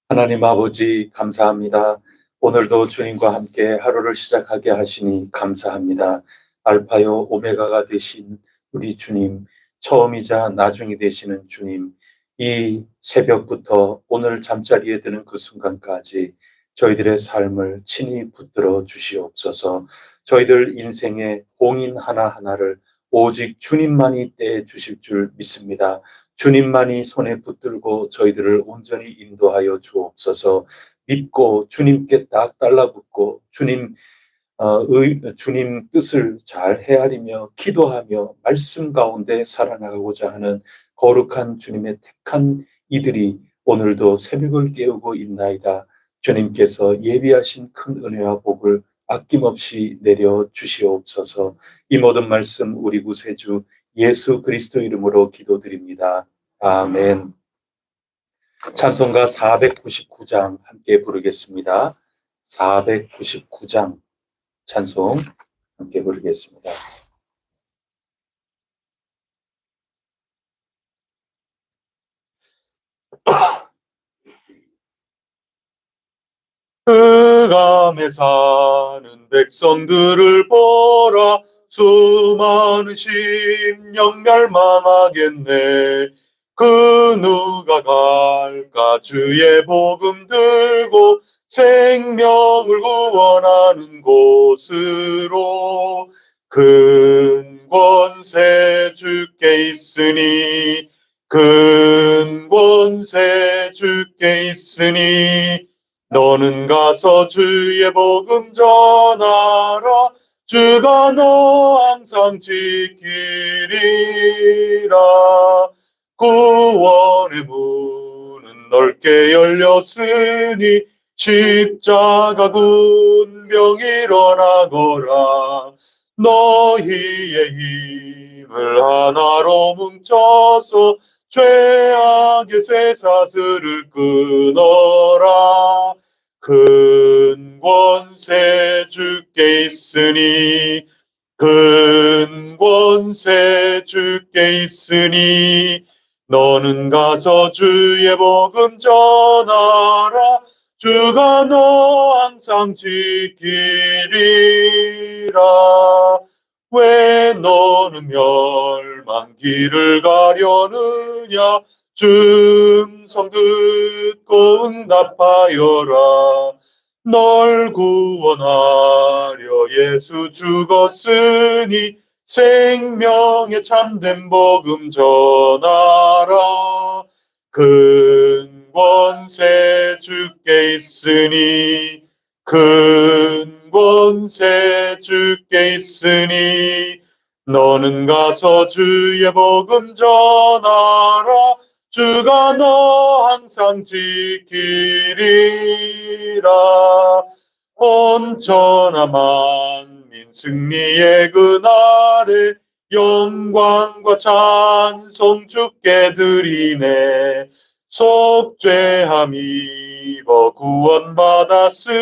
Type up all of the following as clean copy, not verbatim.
하나님 아버지 감사합니다. 오늘도 주님과 함께 하루를 시작하게 하시니 감사합니다. 알파요 오메가가 되신 우리 주님, 처음이자 나중이 되시는 주님, 이 새벽부터 오늘 잠자리에 드는 그 순간까지 저희들의 삶을 친히 붙들어 주시옵소서. 저희들 인생의 봉인 하나하나를 오직 주님만이 떼 주실 줄 믿습니다. 주님만이 손에 붙들고 저희들을 온전히 인도하여 주옵소서. 믿고 주님께 딱 달라붙고 주님 뜻을 잘 헤아리며 기도하며 말씀 가운데 살아나가고자 하는 거룩한 주님의 택한 이들이 오늘도 새벽을 깨우고 있나이다. 주님께서 예비하신 큰 은혜와 복을 아낌없이 내려 주시옵소서. 이 모든 말씀 우리 구세주 예수 그리스도 이름으로 기도드립니다. 아멘. 찬송가 499장 함께 부르겠습니다. 499장 찬송 함께 부르겠습니다. 흑암에 사는 백성들을 보라. 수많은 심령 멸망하겠네. 그 누가 갈까 주의 복음 들고 생명을 구원하는 곳으로. 큰 권세 주께 있으니 큰 권세 주께 있으니 너는 가서 주의 복음 전하라. 주가 너 항상 지키리라. 구원의 문은 넓게 열렸으니 십자가 군병 일어나거라. 너희의 힘을 하나로 뭉쳐서 죄악의 쇠사슬을 끊어라. 큰 권세 주께 있으니 큰 권세 주께 있으니 너는 가서 주의 복음 전하라. 주가 너 항상 지키리라. 왜 너는 멸망길을 가려느냐. 주 음성 듣고 응답하여라. 널 구원하려 예수 죽었으니 생명의 참된 복음 전하라. 큰 권세 주께 있으니 큰 권세 주께 있으니 너는 가서 주의 복음 전하라. 주가 너 항상 지키리라. 온 천하 만민 승리의 그날에 영광과 찬송 주께 드리네. 속죄함 입어 구원받았으니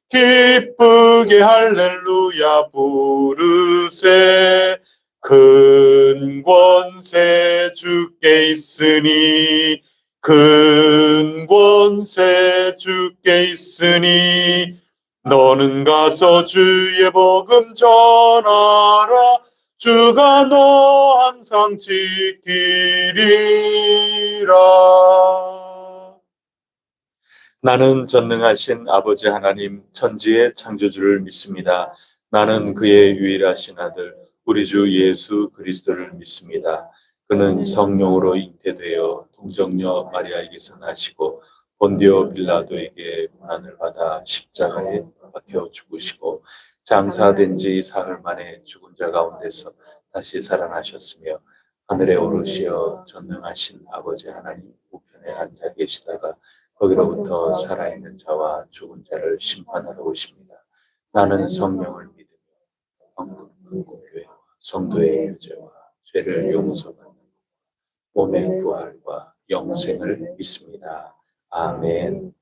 기쁘게 할렐루야 부르세. 큰 권세 주께 있으니 큰 권세 주께 있으니 너는 가서 주의 복음 전하라. 주가 너 항상 지키리라. 나는 전능하신 아버지 하나님 천지의 창조주를 믿습니다. 나는 그의 유일하신 아들 우리 주 예수 그리스도를 믿습니다. 그는 성령으로 잉태되어 동정녀 마리아에게서 나시고 본디오 빌라도에게 고난을 받아 십자가에 박혀 죽으시고 장사된 지 사흘 만에 죽은 자 가운데서 다시 살아나셨으며 하늘에 오르시어 전능하신 아버지 하나님 우편에 앉아 계시다가 거기로부터 살아있는 자와 죽은 자를 심판하러 오십니다. 나는 성령을 믿으며 한국교회와 성도의 교제와 죄를 용서받는 몸의 부활과 영생을 믿습니다. 아멘.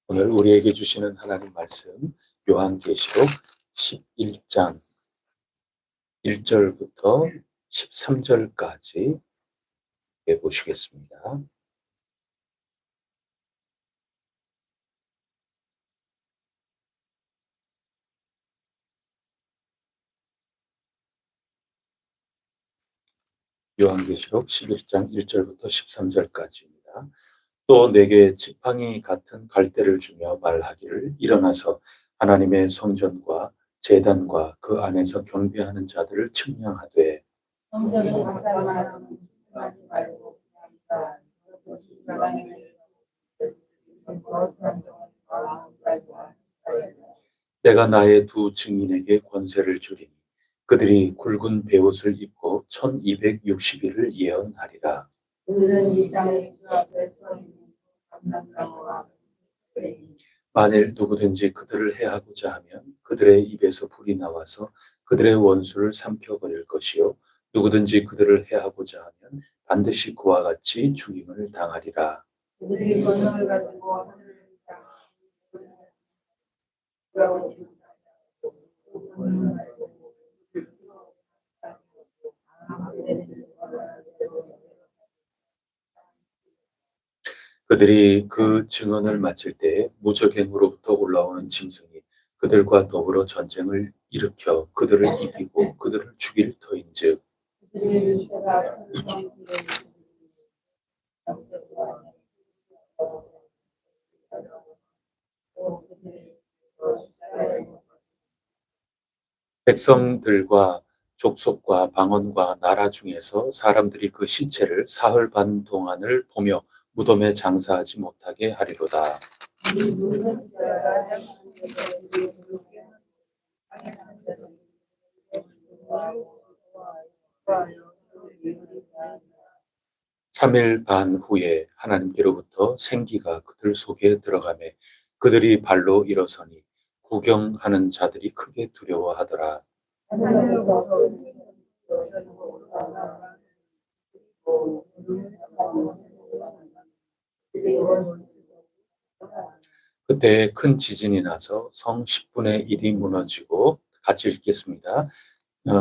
오늘 우리에게 주시는 하나님 말씀 요한계시록 11장 1절부터 13절까지 보시겠습니다. 요한계시록 11장 1절부터 13절까지입니다. 또 내게 지팡이 같은 갈대를 주며 말하기를 일어나서 하나님의 성전과 제단과 그 안에서 경배하는 자들을 측량하되 내가 나의 두 증인에게 권세를 주리니 그들이 굵은 베옷을 입고 1260일을 예언하리라. 만일 누구든지 그들을 해하고자 하면 그들의 입에서 불이 나와서 그들의 원수를 삼켜버릴 것이요 누구든지 그들을 해하고자 하면 반드시 그와 같이 죽임을 당하리라. 그들이 권능을 가지고 그들이 그 증언을 마칠 때 무적행으로부터 올라오는 짐승이 그들과 더불어 전쟁을 일으켜 그들을 이기고 그들을 죽일 터인즉 백성들과 족속과 방언과 나라 중에서 사람들이 그 시체를 사흘 반 동안을 보며 무덤에 장사하지 못하게 하리로다. 삼일 반 후에 하나님께로부터 생기가 그들 속에 들어가매 그들이 발로 일어서니 구경하는 자들이 크게 두려워하더라. 그때 큰 지진이 나서 성 10분의 1이 무너지고 같이 읽겠습니다.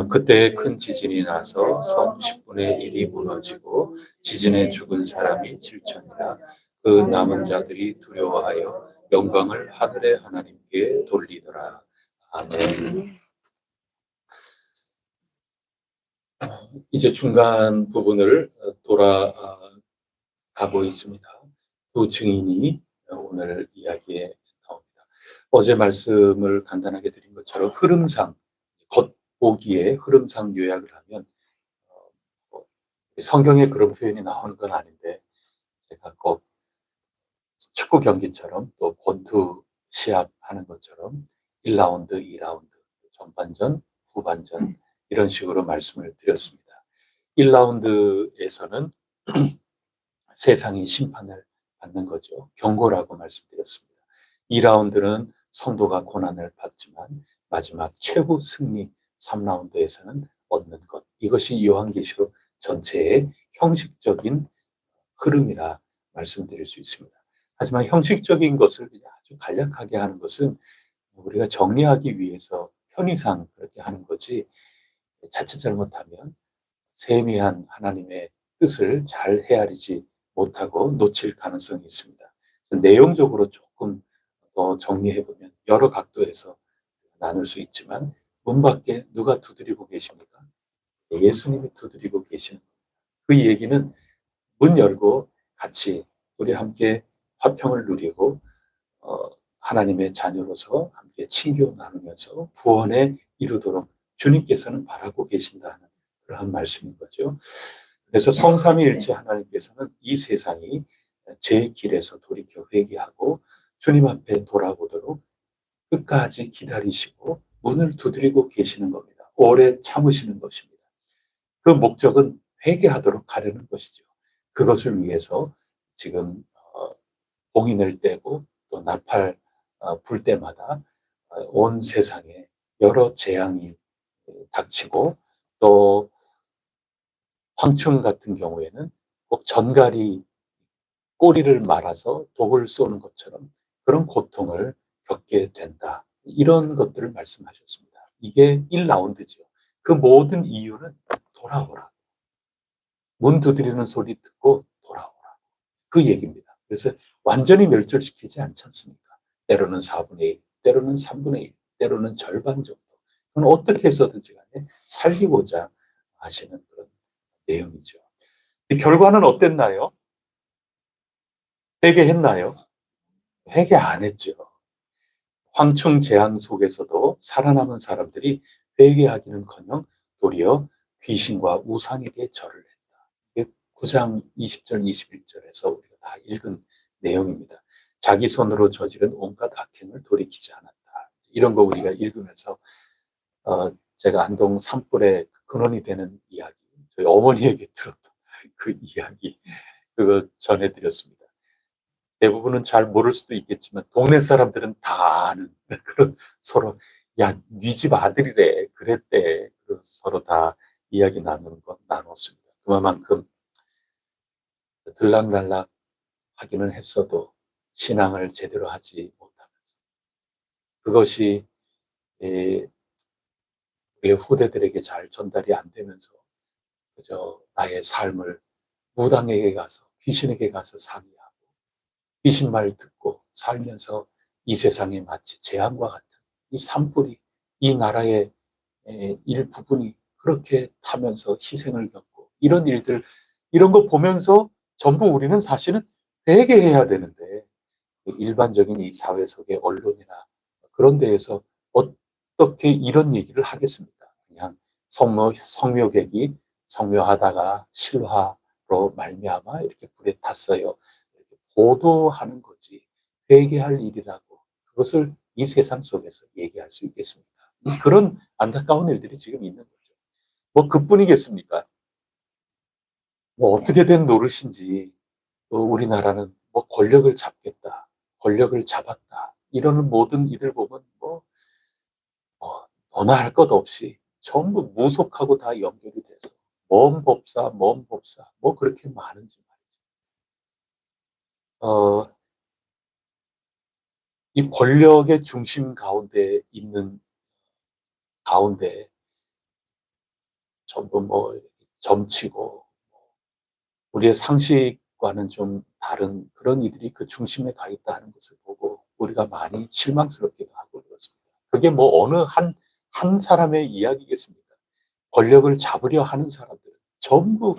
그때 큰 지진이 나서 성 10분의 1이 무너지고 지진에 죽은 사람이 7천이라. 그 남은 자들이 두려워하여 영광을 하늘의 하나님께 돌리더라. 아멘. 이제 중간 부분을 돌아가고 있습니다. 두 증인이 오늘 이야기에 나옵니다. 어제 말씀을 간단하게 드린 것처럼 흐름상, 겉보기에 흐름상 요약을 하면 성경에 그런 표현이 나오는 건 아닌데 제가 꼭 축구 경기처럼 또 권투 시합 하는 것처럼 1라운드, 2라운드, 전반전, 후반전 이런 식으로 말씀을 드렸습니다. 1라운드에서는 세상이 심판을 받는 거죠. 경고라고 말씀드렸습니다. 2라운드는 성도가 고난을 받지만 마지막 최후 승리 3라운드에서는 얻는 것. 이것이 요한계시록 전체의 형식적인 흐름이라 말씀드릴 수 있습니다. 하지만 형식적인 것을 아주 간략하게 하는 것은 우리가 정리하기 위해서 편의상 그렇게 하는 거지 자칫 잘못하면 세미한 하나님의 뜻을 잘 헤아리지 못하고 놓칠 가능성이 있습니다. 내용적으로 조금 더 정리해보면 여러 각도에서 나눌 수 있지만 문 밖에 누가 두드리고 계십니까? 예수님이 두드리고 계시는 그 얘기는 문 열고 같이 우리 함께 화평을 누리고 하나님의 자녀로서 함께 친교 나누면서 구원에 이르도록 주님께서는 바라고 계신다는 그러한 말씀인 거죠. 그래서 성삼위일체 하나님께서는 이 세상이 제 길에서 돌이켜 회개하고 주님 앞에 돌아보도록 끝까지 기다리시고 문을 두드리고 계시는 겁니다. 오래 참으시는 것입니다. 그 목적은 회개하도록 하려는 것이죠. 그것을 위해서 지금 봉인을 떼고 또 나팔 불 때마다 온 세상에 여러 재앙이 닥치고 또 황충 같은 경우에는 꼭 전갈이 꼬리를 말아서 독을 쏘는 것처럼 그런 고통을 겪게 된다. 이런 것들을 말씀하셨습니다. 이게 1라운드죠. 그 모든 이유는 돌아오라. 문 두드리는 소리 듣고 돌아오라. 그 얘기입니다. 그래서 완전히 멸절시키지 않지 않습니까? 때로는 4분의 1, 때로는 3분의 1, 때로는 절반 정도. 그건 어떻게 해서든지 간에 살리고자 하시는 그런 내용이죠. 결과는 어땠나요? 회개했나요? 회개 안 했죠. 황충 재앙 속에서도 살아남은 사람들이 회개하기는커녕 도리어 귀신과 우상에게 절을 했다. 9장 20절, 21절에서 우리가 다 읽은 내용입니다. 자기 손으로 저지른 온갖 악행을 돌이키지 않았다. 이런 거 우리가 읽으면서 제가 안동 산불의 근원이 되는 이야기, 저희 어머니에게 들었던 그 이야기, 그거 전해드렸습니다. 대부분은 잘 모를 수도 있겠지만 동네 사람들은 다 아는 그런 서로 야, 네 집 아들이래 그랬대 서로 다 이야기 나누는 건 나눴습니다. 그만큼 들락날락 하기는 했어도 신앙을 제대로 하지 못하면서 그것이 우리의 후대들에게 잘 전달이 안 되면서 그저 나의 삶을 무당에게 가서 귀신에게 가서 상의하고 귀신 말 듣고 살면서 이 세상에 마치 재앙과 같은 이 산불이 이 나라의 일부분이 그렇게 타면서 희생을 겪고 이런 일들, 이런 거 보면서 전부 우리는 사실은 회개해야 되는데 일반적인 이 사회 속의 언론이나 그런 데에서 어떻게 이런 얘기를 하겠습니까? 그냥 성묘객이 성묘하다가 실화로 말미암아 이렇게 불에 탔어요. 이렇게 보도하는 거지 회개할 일이라고 그것을 이 세상 속에서 얘기할 수 있겠습니까? 그런 안타까운 일들이 지금 있는 거죠. 뭐 그뿐이겠습니까? 뭐 어떻게 된 노릇인지 우리나라는 뭐 권력을 잡겠다, 권력을 잡았다 이러는 모든 이들 보면 뭐 너나 할 것 없이 전부 무속하고 다 연결이 돼서 뭔 법사, 뭔 법사 뭐 그렇게 많은지 말이죠. 이 권력의 중심 가운데 있는 가운데 전부 뭐 점치고 우리의 상식과는 좀 다른 그런 이들이 그 중심에 가 있다 하는 것을 보고 우리가 많이 실망스럽기도 하고 그렇습니다. 그게 뭐 어느 한 사람의 이야기겠습니까? 권력을 잡으려 하는 사람들은 전부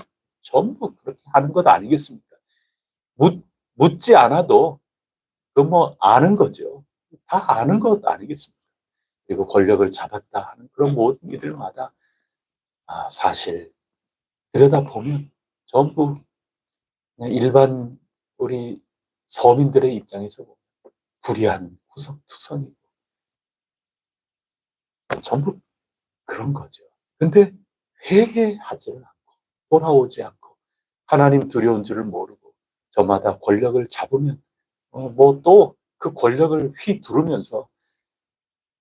그렇게 하는 것 아니겠습니까? 묻, 묻지 않아도 그 뭐 아는 거죠. 다 아는 것 아니겠습니까? 그리고 권력을 잡았다 하는 그런 모든 이들마다 사실 들여다보면 전부 그냥 일반 우리 서민들의 입장에서 보면 불의한 구석투성이고 전부 그런 거죠. 근데 회개하지를 않고 돌아오지 않고 하나님 두려운 줄을 모르고 저마다 권력을 잡으면 뭐 또 그 권력을 휘두르면서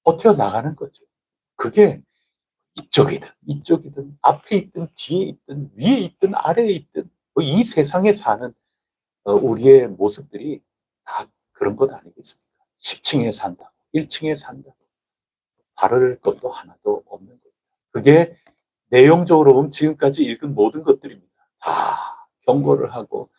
버텨나가는 거죠. 그게 이쪽이든 앞에 있든 뒤에 있든 위에 있든 아래에 있든 뭐이 세상에 사는 우리의 모습들이 다 그런 것 아니겠습니까? 10층에 산다, 1층에 산다, 다를 것도 하나도 없는 겁니다. 그게 내용적으로 보면 지금까지 읽은 모든 것들입니다. 다 경고를 하고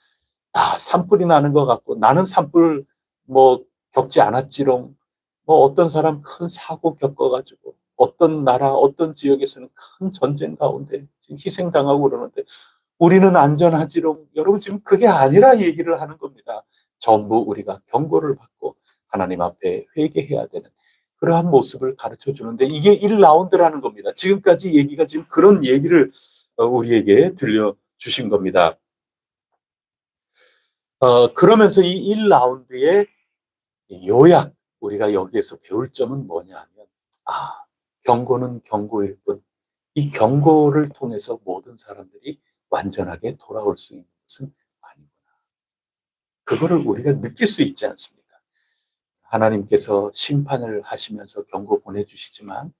산불이 나는 것 같고 나는 산불 뭐 겪지 않았지롱. 뭐 어떤 사람 큰 사고 겪어가지고 어떤 나라 어떤 지역에서는 큰 전쟁 가운데 지금 희생당하고 그러는데 우리는 안전하지롱. 여러분 지금 그게 아니라 얘기를 하는 겁니다. 전부 우리가 경고를 받고 하나님 앞에 회개해야 되는 그러한 모습을 가르쳐 주는데 이게 1라운드라는 겁니다. 지금까지 얘기가 지금 그런 얘기를 우리에게 들려주신 겁니다. 그러면서 이 1라운드의 요약, 우리가 여기에서 배울 점은 뭐냐 하면, 경고는 경고일 뿐, 이 경고를 통해서 모든 사람들이 완전하게 돌아올 수 있는 것은 아니구나. 그거를 우리가 느낄 수 있지 않습니까? 하나님께서 심판을 하시면서 경고 보내주시지만,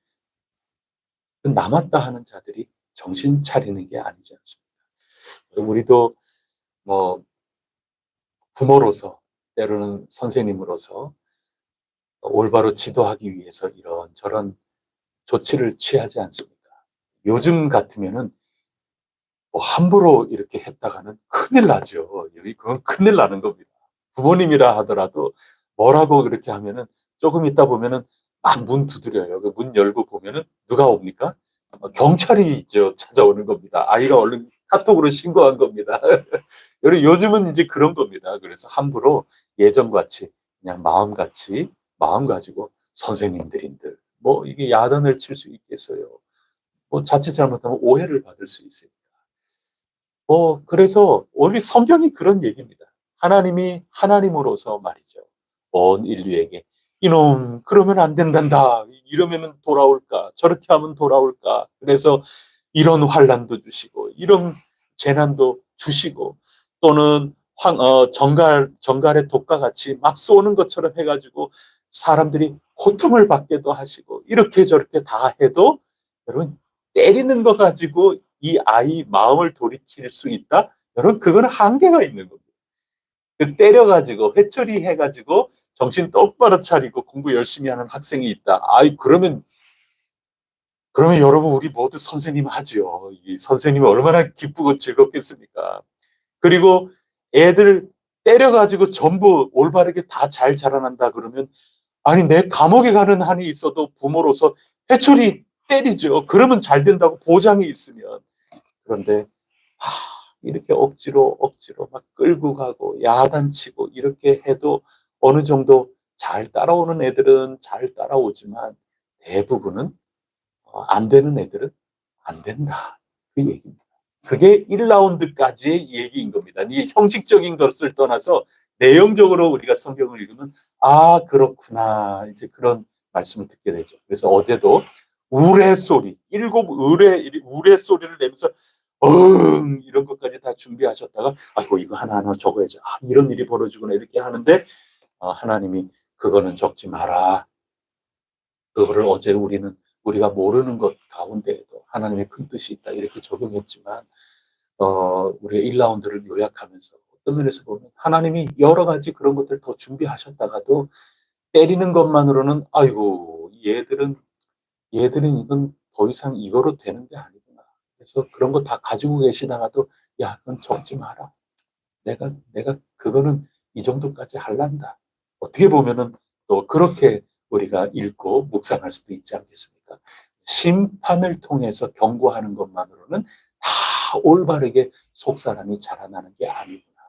그 남았다 하는 자들이 정신 차리는 게 아니지 않습니까? 우리도 뭐, 부모로서, 때로는 선생님으로서 올바로 지도하기 위해서 이런저런 조치를 취하지 않습니까? 요즘 같으면은 뭐 함부로 이렇게 했다가는 큰일 나죠. 그건 큰일 나는 겁니다. 부모님이라 하더라도 뭐라고 그렇게 하면은 조금 있다 보면은 막 문 두드려요. 그 문 열고 보면은 누가 옵니까? 경찰이 있죠. 찾아오는 겁니다. 아이가 얼른 카톡으로 신고한 겁니다. 요즘은 이제 그런 겁니다. 그래서 함부로 예전같이 그냥 마음 가지고 선생님들인들 뭐 이게 야단을 칠 수 있겠어요. 뭐 자칫 잘못하면 오해를 받을 수 있으니까. 그래서 우리 성경이 그런 얘기입니다. 하나님이 하나님으로서 말이죠. 온 인류에게 이놈 그러면 안 된단다. 이러면 돌아올까? 저렇게 하면 돌아올까? 그래서 이런 환란도 주시고 이런 재난도 주시고 또는 정갈의 독과 같이 막 쏘는 것처럼 해가지고 사람들이 고통을 받게도 하시고 이렇게 저렇게 다 해도 여러분 때리는 거 가지고 이 아이 마음을 돌이킬 수 있다? 여러분 그거는 한계가 있는 겁니다. 때려가지고 회초리 해가지고 정신 똑바로 차리고 공부 열심히 하는 학생이 있다. 그러면 여러분 우리 모두 선생님 하죠. 이 선생님이 얼마나 기쁘고 즐겁겠습니까? 그리고 애들 때려가지고 전부 올바르게 다 잘 자라난다 그러면 아니 내 감옥에 가는 한이 있어도 부모로서 회초리 때리죠. 그러면 잘 된다고 보장이 있으면. 그런데 이렇게 억지로 막 끌고 가고 야단치고 이렇게 해도 어느 정도 잘 따라오는 애들은 잘 따라오지만 대부분은 안 되는 애들은 안 된다. 그 얘기입니다. 그게 1라운드까지의 얘기인 겁니다. 이 형식적인 것을 떠나서 내용적으로 우리가 성경을 읽으면 그렇구나 이제 그런 말씀을 듣게 되죠. 그래서 어제도 우레소리, 7 우레소리를 내면서 이런 것까지 다 준비하셨다가 아이고 이거 하나하나 적어야지. 이런 일이 벌어지구나 이렇게 하는데 하나님이 그거는 적지 마라. 그거를 어제 우리가 모르는 것 가운데에도 하나님의 큰 뜻이 있다 이렇게 적용했지만 우리가 1라운드를 요약하면서 어떤 면에서 보면 하나님이 여러 가지 그런 것들 더 준비하셨다가도 때리는 것만으로는 아이고 얘들은 이건 더 이상 이거로 되는 게 아니구나. 그래서 그런 거 다 가지고 계시다가도 야 그건 적지 마라. 내가 그거는 이 정도까지 할란다. 어떻게 보면은 또 그렇게 우리가 읽고 묵상할 수도 있지 않겠습니까? 심판을 통해서 경고하는 것만으로는 다 올바르게 속사람이 자라나는 게 아니구나.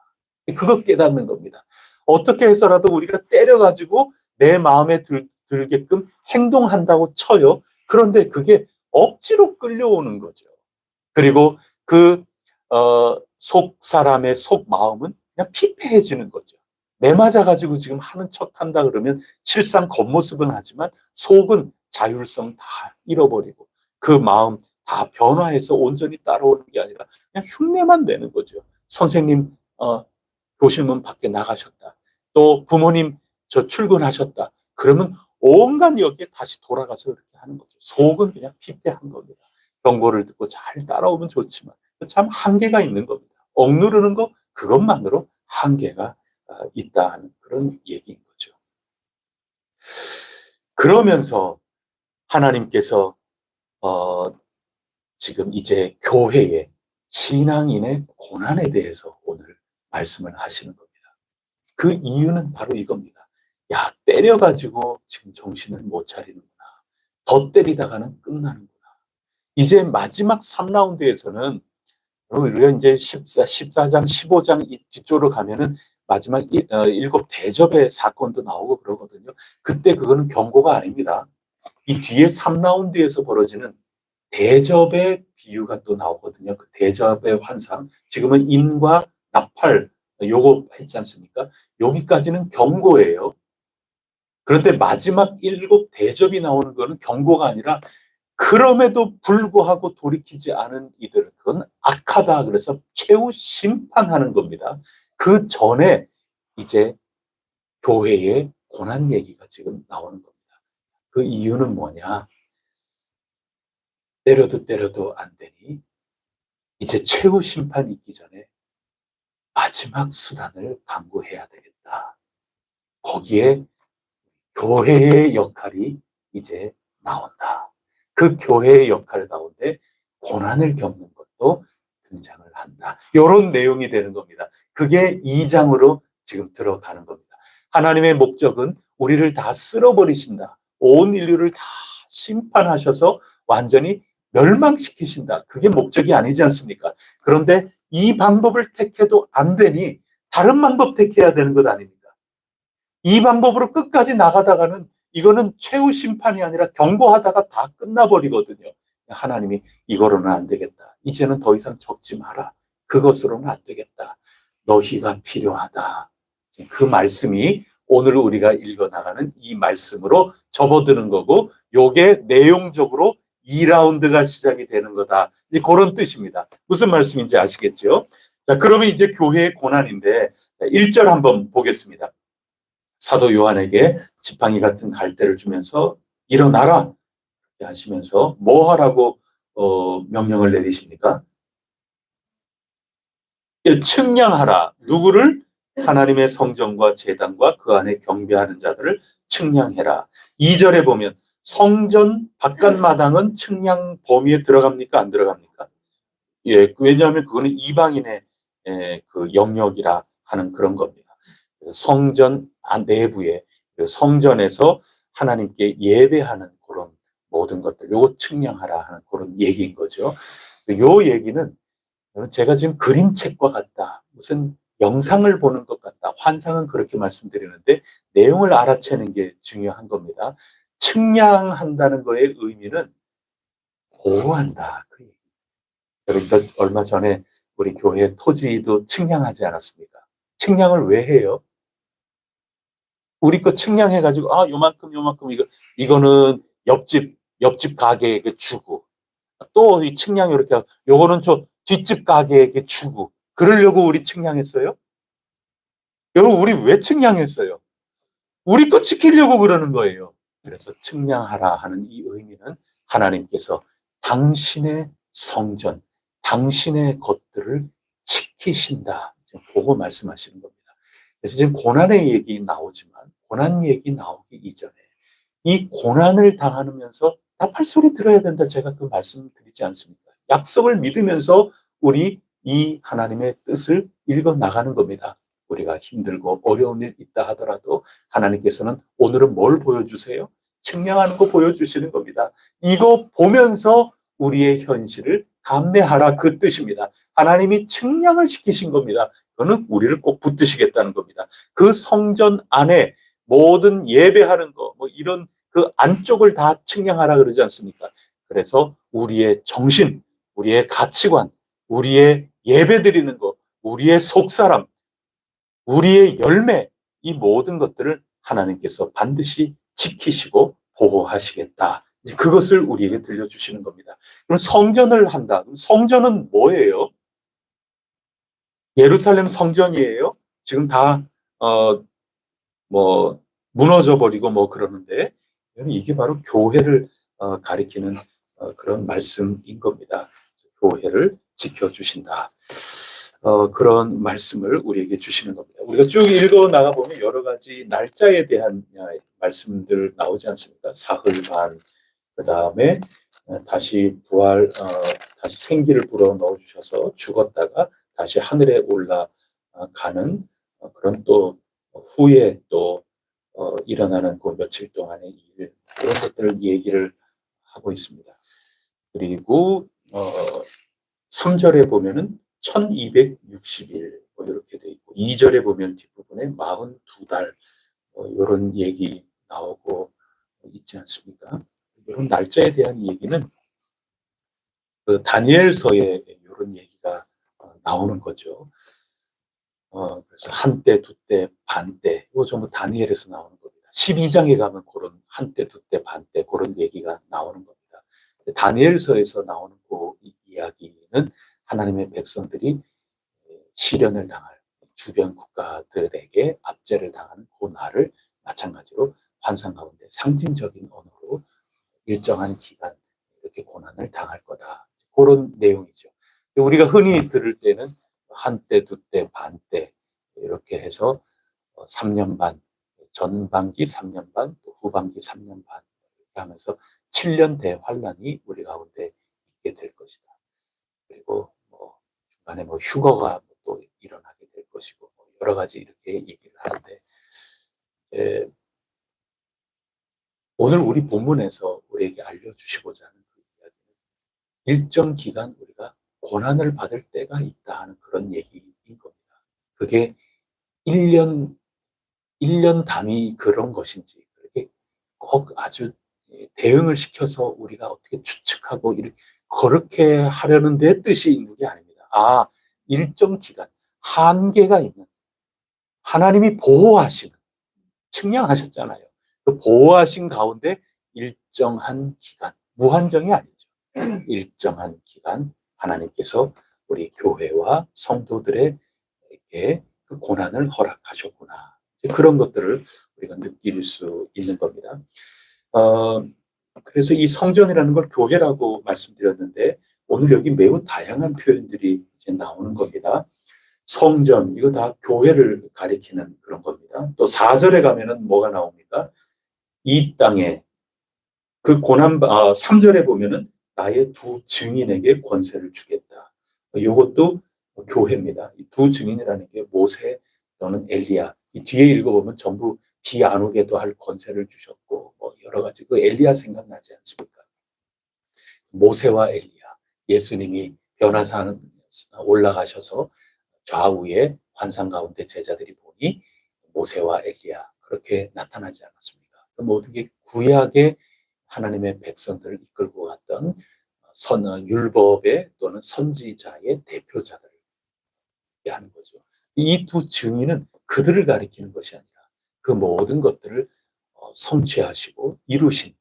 그거 깨닫는 겁니다. 어떻게 해서라도 우리가 때려가지고 내 마음에 들게끔 행동한다고 쳐요. 그런데 그게 억지로 끌려오는 거죠. 그리고 속 사람의 속 마음은 그냥 피폐해지는 거죠. 매 맞아가지고 지금 하는 척 한다 그러면 실상 겉모습은 하지만 속은 자율성 다 잃어버리고 그 마음 다 변화해서 온전히 따라오는 게 아니라 그냥 흉내만 내는 거죠. 선생님, 교실문 밖에 나가셨다. 또 부모님 저 출근하셨다. 그러면 온갖 여기에 다시 돌아가서 이렇게 하는 거죠. 속은 그냥 피폐한 겁니다. 경고를 듣고 잘 따라오면 좋지만 참 한계가 있는 겁니다. 억누르는 거 그것만으로 한계가 있다는 그런 얘기인 거죠. 그러면서 하나님께서 지금 이제 교회의 신앙인의 고난에 대해서 오늘 말씀을 하시는 겁니다. 그 이유는 바로 이겁니다. 야, 때려가지고 지금 정신을 못 차리는구나. 더 때리다가는 끝나는구나. 이제 마지막 3라운드에서는 우리가 이제 14장, 15장 뒤쪽으로 가면은 마지막 7대접의 사건도 나오고 그러거든요. 그때 그거는 경고가 아닙니다. 이 뒤에 3라운드에서 벌어지는 대접의 비유가 또 나오거든요. 그 대접의 환상. 지금은 인과 나팔, 요거 했지 않습니까? 여기까지는 경고예요. 그런데 마지막 7대접이 나오는 거는 경고가 아니라 그럼에도 불구하고 돌이키지 않은 이들, 그건 악하다. 그래서 최후 심판하는 겁니다. 그 전에 이제 교회의 고난 얘기가 지금 나오는 겁니다. 그 이유는 뭐냐? 때려도 안 되니 이제 최후 심판이 있기 전에 마지막 수단을 강구해야 되겠다. 거기에 교회의 역할이 이제 나온다. 그 교회의 역할 가운데 고난을 겪는 것도 등장을 한다. 이런 내용이 되는 겁니다. 그게 2장으로 지금 들어가는 겁니다. 하나님의 목적은 우리를 다 쓸어버리신다. 온 인류를 다 심판하셔서 완전히 멸망시키신다. 그게 목적이 아니지 않습니까? 그런데 이 방법을 택해도 안 되니 다른 방법 택해야 되는 것 아닙니까? 이 방법으로 끝까지 나가다가는 이거는 최후 심판이 아니라 경고하다가 다 끝나버리거든요. 하나님이 이거로는 안 되겠다. 이제는 더 이상 적지 마라. 그것으로는 안 되겠다. 너희가 필요하다. 그 말씀이 오늘 우리가 읽어나가는 이 말씀으로 접어드는 거고 요게 내용적으로 2라운드가 시작이 되는 거다. 이제 그런 뜻입니다. 무슨 말씀인지 아시겠죠? 자, 그러면 이제 교회의 고난인데 1절 한번 보겠습니다. 사도 요한에게 지팡이 같은 갈대를 주면서 일어나라 하시면서 뭐 하라고 명령을 내리십니까? 측량하라. 누구를? 하나님의 성전과 제단과 그 안에 경배하는 자들을 측량해라. 2절에 보면 성전 바깥마당은 측량 범위에 들어갑니까? 안 들어갑니까? 예, 왜냐하면 그거는 이방인의 그 영역이라 하는 그런 겁니다. 성전 내부에 성전에서 하나님께 예배하는 그런 모든 것들, 요거 측량하라 하는 그런 얘기인 거죠. 요 얘기는 제가 지금 그림책과 같다, 무슨 영상을 보는 것 같다, 환상은 그렇게 말씀드리는데 내용을 알아채는 게 중요한 겁니다. 측량한다는 거의 의미는 보호한다. 그러니까 얼마 전에 우리 교회 토지도 측량하지 않았습니까? 측량을 왜 해요? 우리 거 측량해가지고, 요만큼, 요만큼, 이거는 옆집 가게에게 주고, 또 이 측량 이렇게 하고, 요거는 저 뒷집 가게에게 주고, 그러려고 우리 측량했어요? 여러분, 우리 왜 측량했어요? 우리 거 지키려고 그러는 거예요. 그래서 측량하라 하는 이 의미는 하나님께서 당신의 성전, 당신의 것들을 지키신다, 보고 말씀하시는 겁니다. 그래서 지금 고난의 얘기 나오지만 고난 얘기 나오기 이전에 이 고난을 당하면서 나 팔소리 들어야 된다, 제가 그 말씀드리지 않습니까? 약속을 믿으면서 우리 이 하나님의 뜻을 읽어 나가는 겁니다. 우리가 힘들고 어려운 일 있다 하더라도 하나님께서는 오늘은 뭘 보여주세요? 측량하는 거 보여주시는 겁니다. 이거 보면서 우리의 현실을 감내하라, 그 뜻입니다. 하나님이 측량을 시키신 겁니다. 그거는 우리를 꼭 붙드시겠다는 겁니다. 그 성전 안에 모든 예배하는 거, 뭐 이런 그 안쪽을 다 측량하라 그러지 않습니까? 그래서 우리의 정신, 우리의 가치관, 우리의 예배 드리는 거, 우리의 속사람, 우리의 열매, 이 모든 것들을 하나님께서 반드시 지키시고 보호하시겠다. 그것을 우리에게 들려주시는 겁니다. 그럼 성전을 한다. 그럼 성전은 뭐예요? 예루살렘 성전이에요? 지금 다, 뭐, 무너져 버리고 뭐 그러는데, 이게 바로 교회를 가리키는 그런 말씀인 겁니다. 교회를 지켜주신다. 그런 말씀을 우리에게 주시는 겁니다. 우리가 쭉 읽어 나가 보면 여러 가지 날짜에 대한 말씀들 나오지 않습니까? 사흘반, 그 다음에 다시 다시 생기를 불어 넣어 주셔서 죽었다가 다시 하늘에 올라가는 그런 또 후에 또 일어나는 그 며칠 동안의 일, 그런 것들을 얘기를 하고 있습니다. 그리고 3절에 보면은 1260일 뭐 이렇게 돼 있고, 2절에 보면 뒷부분에 42달 이런 얘기 나오고 있지 않습니까? 이런 날짜에 대한 얘기는 그 다니엘서에 이런 얘기가 나오는 거죠. 그래서 한때, 두때, 반때, 이거 전부 다니엘에서 나오는 겁니다. 12장에 가면 그런 한때, 두때, 반때 그런 얘기가 나오는 겁니다. 다니엘서에서 나오는 그 이야기는 하나님의 백성들이 시련을 당할 주변 국가들에게 압제를 당하는 그 날을 마찬가지로 환상 가운데 상징적인 언어로 일정한 기간 이렇게 고난을 당할 거다, 그런 내용이죠. 우리가 흔히 들을 때는 한때, 두때, 반때 이렇게 해서 3년 반, 전반기 3년 반, 또 후반기 3년 반 이렇게 하면서 7년 대환란이 우리 가운데 있게 될 것이다. 그리고 뭐 중간에 뭐 휴거가 또 일어나게 될 것이고, 뭐 여러 가지 이렇게 얘기를 하는데, 오늘 우리 본문에서 우리에게 알려주시고자 하는 그 이야기는 일정 기간 우리가 고난을 받을 때가 있다 하는 그런 얘기인 겁니다. 그게 1년, 1년 단위 그런 것인지, 그렇게 꼭 아주 대응을 시켜서 우리가 어떻게 추측하고 이렇게 그렇게 하려는 데 뜻이 있는 게 아닙니다. 일정 기간, 한계가 있는, 하나님이 보호하시는, 측량하셨잖아요. 그 보호하신 가운데 일정한 기간, 무한정이 아니죠. 일정한 기간 하나님께서 우리 교회와 성도들에게 그 고난을 허락하셨구나. 그런 것들을 우리가 느낄 수 있는 겁니다. 그래서 이 성전이라는 걸 교회라고 말씀드렸는데, 오늘 여기 매우 다양한 표현들이 이제 나오는 겁니다. 성전, 이거 다 교회를 가리키는 그런 겁니다. 또 4절에 가면은 뭐가 나옵니까? 이 땅에 그 3절에 보면은 나의 두 증인에게 권세를 주겠다. 이것도 교회입니다. 이 두 증인이라는 게 모세 또는 엘리야. 이 뒤에 읽어보면 전부 비 안 오게도 할 권세를 주셨고, 뭐 여러 가지, 그 엘리야 생각나지 않습니까? 모세와 엘리야, 예수님이 변화산 올라가셔서 좌우에 환상 가운데 제자들이 보니 모세와 엘리야 그렇게 나타나지 않았습니까? 그 모든 게 구약의 하나님의 백성들을 이끌고 갔던 율법의 또는 선지자의 대표자들을 하는 거죠. 이 두 증인은 그들을 가리키는 것이 아니라 그 모든 것들을 성취하시고 이루신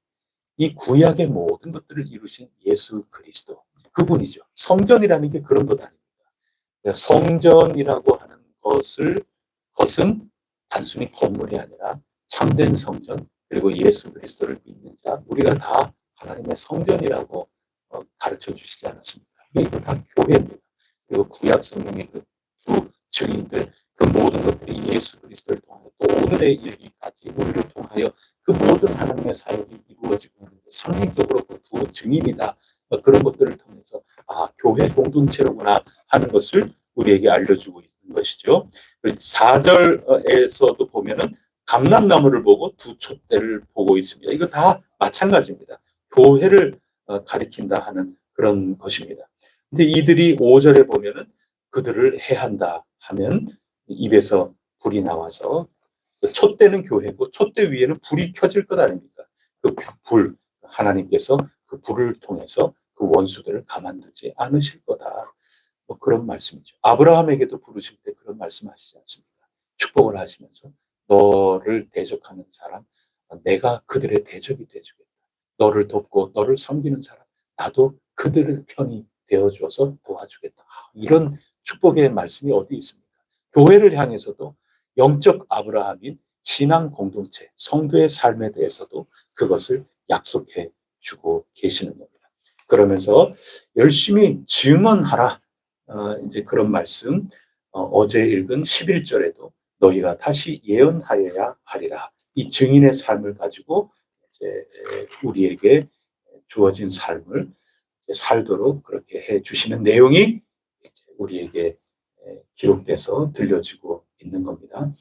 이 구약의 모든 것들을 이루신 예수 그리스도 그분이죠. 성전이라는 게 그런 것 아닙니다. 성전이라고 하는 것은 단순히 건물이 아니라 참된 성전 그리고 예수 그리스도를 믿는 자 우리가 다 하나님의 성전이라고 가르쳐 주시지 않았습니까? 이거 다 교회입니다. 그리고 구약 성경의 그 두 증인들 그 모든 것들이 예수 그리스도를 통하여 또 오늘의 일기까지 우리를 통하여 그 모든 하나님의 사역이 이루어지고 있는 상징적으로 그 두 증인이다. 그런 것들을 통해서 교회 공동체로구나 하는 것을 우리에게 알려주고 있는 것이죠. 4절에서도 보면은 감람나무를 보고 두 촛대를 보고 있습니다. 이거 다 마찬가지입니다. 교회를 가리킨다 하는 그런 것입니다. 근데 이들이 5절에 보면은 그들을 해한다 하면 입에서 불이 나와서 촛대는 교회고 촛대 위에는 불이 켜질 것 아닙니까? 그 불, 하나님께서 그 불을 통해서 그 원수들을 가만두지 않으실 거다. 뭐 그런 말씀이죠. 아브라함에게도 부르실 때 그런 말씀하시지 않습니까? 축복을 하시면서 너를 대적하는 사람, 내가 그들의 대적이 되주겠다. 너를 돕고 너를 섬기는 사람, 나도 그들을 편히 되어줘서 도와주겠다. 이런 축복의 말씀이 어디 있습니까? 교회를 향해서도 영적 아브라함인 신앙 공동체, 성도의 삶에 대해서도 그것을 약속해 주고 계시는 겁니다. 그러면서 열심히 증언하라. 이제 그런 말씀, 어제 읽은 11절에도 너희가 다시 예언하여야 하리라. 이 증인의 삶을 가지고 이제 우리에게 주어진 삶을 살도록 그렇게 해 주시는 내용이 우리에게 기록돼서 들려지고 있는 겁니다.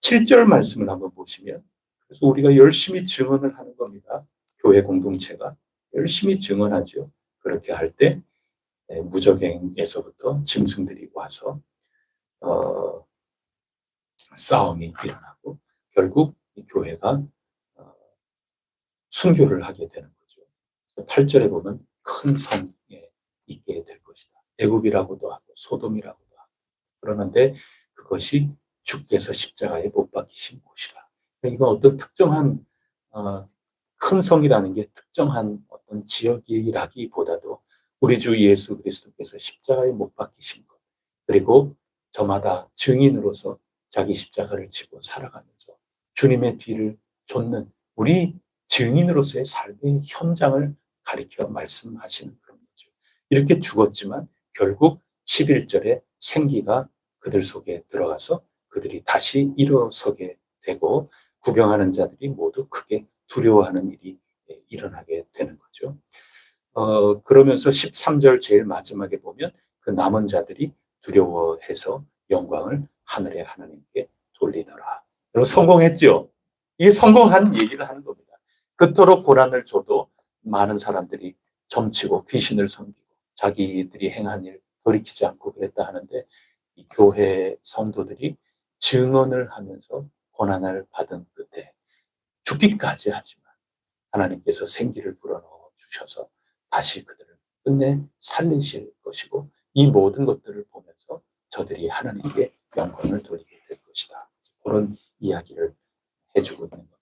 7절 말씀을 한번 보시면 그래서 우리가 열심히 증언을 하는 겁니다. 교회 공동체가 열심히 증언하죠. 그렇게 할 때 무적행에서부터 짐승들이 와서 어, 싸움이 일어나고 결국 이 교회가 어, 순교를 하게 되는 거죠. 8절에 보면 큰 성에 있게 될 것이다. 애굽이라고도 하고 소돔이라고도 하고 그러는데 그것이 주께서 십자가에 못 박히신 곳이라. 이건 어떤 특정한 큰 성이라는 게 특정한 어떤 지역이라기보다도 우리 주 예수 그리스도께서 십자가에 못 박히신 것 그리고 저마다 증인으로서 자기 십자가를 지고 살아가면서 주님의 뒤를 좇는 우리 증인으로서의 삶의 현장을 가리켜 말씀하시는 그런 거죠. 이렇게 죽었지만 결국 11절에 생기가 그들 속에 들어가서 그들이 다시 일어서게 되고 구경하는 자들이 모두 크게 두려워하는 일이 일어나게 되는 거죠. 그러면서 13절 제일 마지막에 보면 그 남은 자들이 두려워해서 영광을 하늘의 하나님께 돌리더라. 여러분 성공했죠? 이 성공한 얘기를 하는 겁니다. 그토록 고난을 줘도 많은 사람들이 점치고 귀신을 섬기고 자기들이 행한 일 돌이키지 않고 그랬다 하는데 이 교회 성도들이 증언을 하면서 고난을 받은 끝에 죽기까지 하지만 하나님께서 생기를 불어넣어 주셔서 다시 그들을 끝내 살리실 것이고 이 모든 것들을 보면서 저들이 하나님께 영광을 돌리게 될 것이다. 그런 이야기를 해주고 있는 겁니다.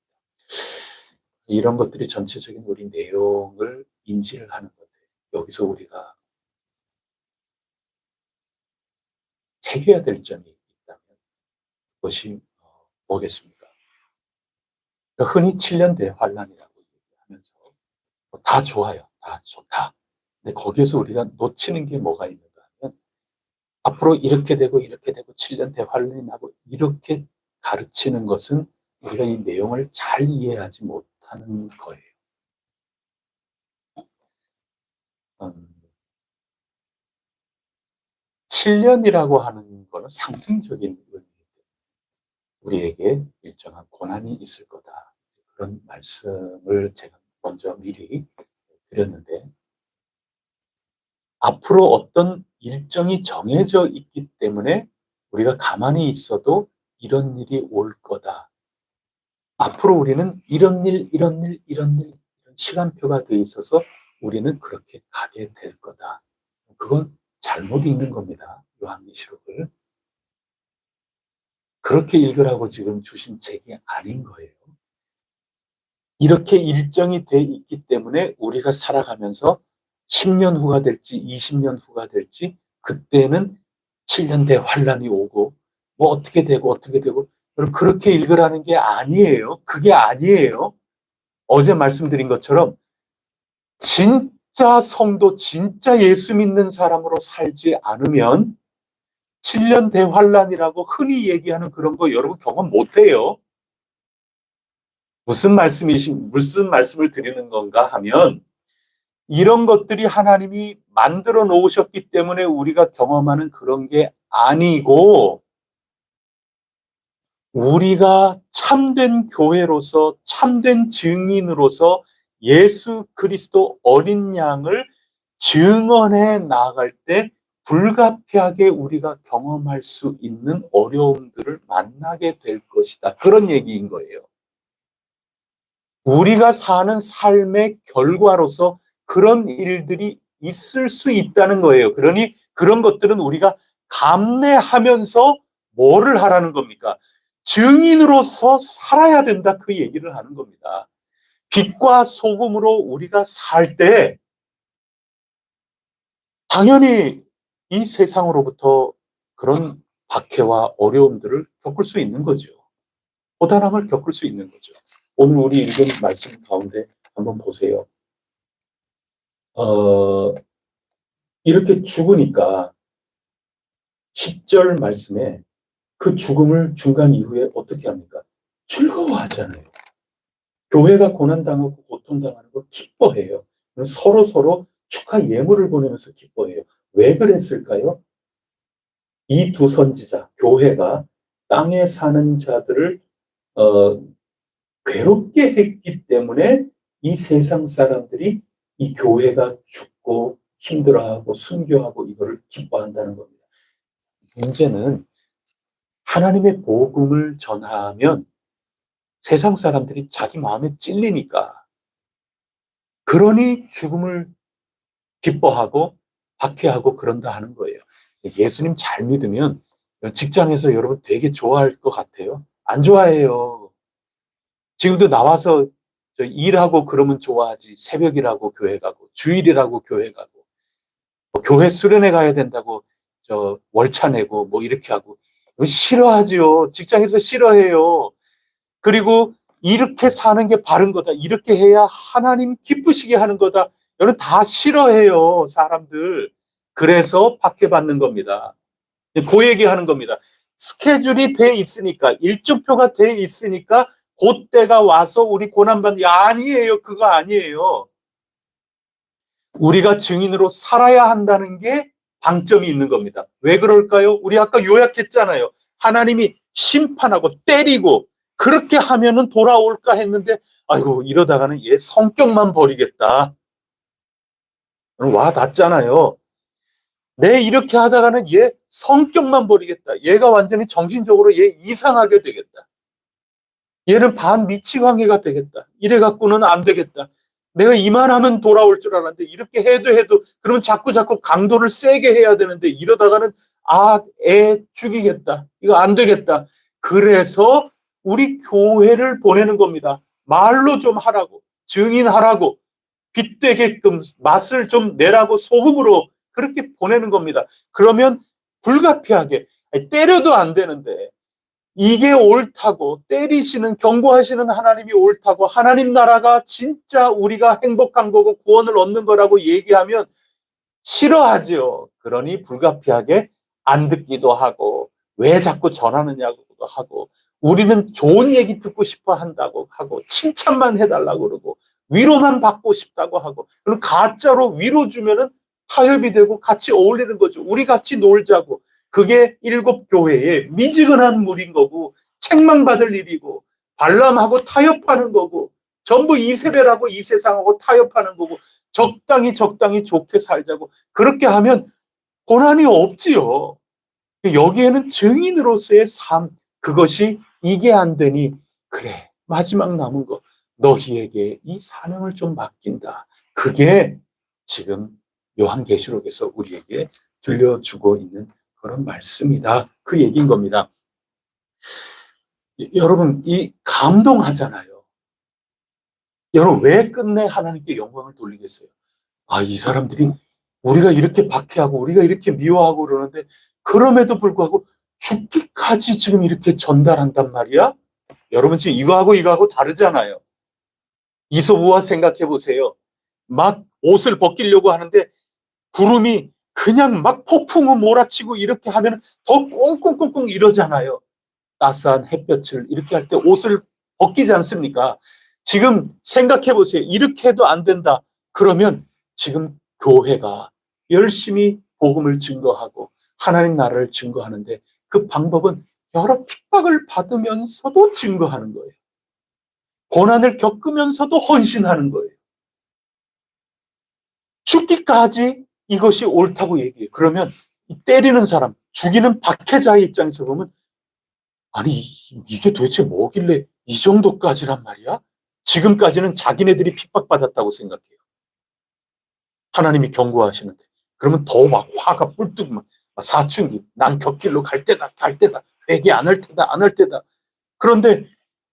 이런 것들이 전체적인 우리 내용을 인지를 하는 건데 여기서 우리가 새겨야 될 점이 있다면 그것이 뭐겠습니까? 흔히 7년 대환란이라고 얘기하면서 다 좋아요. 다 좋다. 근데 거기에서 우리가 놓치는 게 뭐가 있는가 하면 앞으로 이렇게 되고 이렇게 되고 7년 대환란이 나고 이렇게 가르치는 것은 우리가 이 내용을 잘 이해하지 못하는 거예요. 7년이라고 하는 거는 상징적인 의미예요. 우리에게 일정한 고난이 있을 거다. 그런 말씀을 제가 먼저 미리 드렸는데 앞으로 어떤 일정이 정해져 있기 때문에 우리가 가만히 있어도 이런 일이 올 거다. 앞으로 우리는 이런 일, 이런 일, 이런 일, 이런 시간표가 돼 있어서 우리는 그렇게 가게 될 거다. 그건 잘못 읽는 겁니다. 요한계시록을. 그렇게 읽으라고 지금 주신 책이 아닌 거예요. 이렇게 일정이 돼 있기 때문에 우리가 살아가면서 10년 후가 될지 20년 후가 될지 그때는 7년 대환란이 오고 뭐 어떻게 되고 어떻게 되고 여러분 그렇게 읽으라는 게 아니에요. 그게 아니에요. 어제 말씀드린 것처럼 진짜 성도, 진짜 예수 믿는 사람으로 살지 않으면 7년 대환란이라고 흔히 얘기하는 그런 거 여러분 경험 못 해요. 무슨 말씀을 드리는 건가 하면 이런 것들이 하나님이 만들어 놓으셨기 때문에 우리가 경험하는 그런 게 아니고 우리가 참된 교회로서 참된 증인으로서 예수 그리스도 어린 양을 증언해 나아갈 때 불가피하게 우리가 경험할 수 있는 어려움들을 만나게 될 것이다. 그런 얘기인 거예요. 우리가 사는 삶의 결과로서 그런 일들이 있을 수 있다는 거예요. 그러니 그런 것들은 우리가 감내하면서 뭐를 하라는 겁니까? 증인으로서 살아야 된다. 그 얘기를 하는 겁니다. 빛과 소금으로 우리가 살 때 당연히 이 세상으로부터 그런 박해와 어려움들을 겪을 수 있는 거죠. 고단함을 겪을 수 있는 거죠. 오늘 우리 읽은 말씀 가운데 한번 보세요. 이렇게 죽으니까 10절 말씀에 그 죽음을 중간 이후에 어떻게 합니까? 즐거워하잖아요. 교회가 고난당하고 고통당하는 거 기뻐해요. 서로 축하 예물을 보내면서 기뻐해요. 왜 그랬을까요? 이 두 선지자, 교회가 땅에 사는 자들을 괴롭게 했기 때문에 이 세상 사람들이 이 교회가 죽고 힘들어하고 순교하고 이거를 기뻐한다는 겁니다. 문제는 하나님의 복음을 전하면 세상 사람들이 자기 마음에 찔리니까 그러니 죽음을 기뻐하고 박해하고 그런다 하는 거예요. 예수님 잘 믿으면 직장에서 여러분 되게 좋아할 것 같아요. 안 좋아해요. 지금도 나와서 일하고 그러면 좋아하지. 새벽이라고 교회 가고 주일이라고 교회 가고 뭐 교회 수련회 가야 된다고 월차 내고 뭐 이렇게 하고 싫어하지요. 직장에서 싫어해요. 그리고 이렇게 사는 게 바른 거다. 이렇게 해야 하나님 기쁘시게 하는 거다. 여러분 다 싫어해요. 사람들. 그래서 박해받는 겁니다. 그 얘기하는 겁니다. 스케줄이 돼 있으니까 일정표가 돼 있으니까 그때가 와서 우리 고난받는 아니에요. 그거 아니에요. 우리가 증인으로 살아야 한다는 게 방점이 있는 겁니다. 왜 그럴까요? 우리 아까 요약했잖아요. 하나님이 심판하고 때리고 그렇게 하면은 돌아올까 했는데 아이고 이러다가는 얘 성격만 버리겠다. 와 닿잖아요. 내 이렇게 하다가는 얘 성격만 버리겠다. 얘가 완전히 정신적으로 얘 이상하게 되겠다. 얘는 반미치광이가 되겠다. 이래 갖고는 안 되겠다. 내가 이만하면 돌아올 줄 알았는데 이렇게 해도 그러면 자꾸 강도를 세게 해야 되는데 이러다가는 애 죽이겠다. 이거 안 되겠다. 그래서 우리 교회를 보내는 겁니다. 말로 좀 하라고, 증인하라고, 빗되게끔 맛을 좀 내라고 소금으로 그렇게 보내는 겁니다. 그러면 불가피하게 때려도 안 되는데 이게 옳다고 때리시는 경고하시는 하나님이 옳다고 하나님 나라가 진짜 우리가 행복한 거고 구원을 얻는 거라고 얘기하면 싫어하죠. 그러니 불가피하게 안 듣기도 하고 왜 자꾸 전하느냐고도 하고 우리는 좋은 얘기 듣고 싶어 한다고 하고 칭찬만 해달라고 그러고 위로만 받고 싶다고 하고 그럼 가짜로 위로 주면은 타협이 되고 같이 어울리는 거죠. 우리 같이 놀자고. 그게 일곱 교회의 미지근한 물인 거고 책망받을 일이고 발람하고 타협하는 거고 전부 이세벨하고 이 세상하고 타협하는 거고 적당히 좋게 살자고 그렇게 하면 고난이 없지요. 여기에는 증인으로서의 삶, 그것이 이게 안 되니 그래 마지막 남은 거 너희에게 이 사명을 좀 맡긴다. 그게 지금 요한계시록에서 우리에게 들려주고 있는 그런 말씀이다. 그 얘기인 겁니다. 여러분 이 감동하잖아요. 여러분 왜 끝내 하나님께 영광을 돌리겠어요? 아, 이 사람들이 우리가 이렇게 박해하고 우리가 이렇게 미워하고 그러는데 그럼에도 불구하고 죽기까지 지금 이렇게 전달한단 말이야? 여러분 지금 이거하고 다르잖아요. 이솝우화 생각해 보세요. 막 옷을 벗기려고 하는데 구름이 그냥 막 폭풍우 몰아치고 이렇게 하면 더 꽁꽁꽁꽁 이러잖아요. 따스한 햇볕을 이렇게 할 때 옷을 벗기지 않습니까? 지금 생각해 보세요. 이렇게 해도 안 된다. 그러면 지금 교회가 열심히 복음을 증거하고 하나님 나라를 증거하는데 그 방법은 여러 핍박을 받으면서도 증거하는 거예요. 고난을 겪으면서도 헌신하는 거예요. 죽기까지 이것이 옳다고 얘기해요. 그러면 때리는 사람, 죽이는 박해자의 입장에서 보면 아니 이게 도대체 뭐길래 이 정도까지란 말이야? 지금까지는 자기네들이 핍박받았다고 생각해요. 하나님이 경고하시는데 그러면 더 막 화가 뿔뚝 막 사춘기 난 곁길로 갈 때다 회개 안 할 테다. 그런데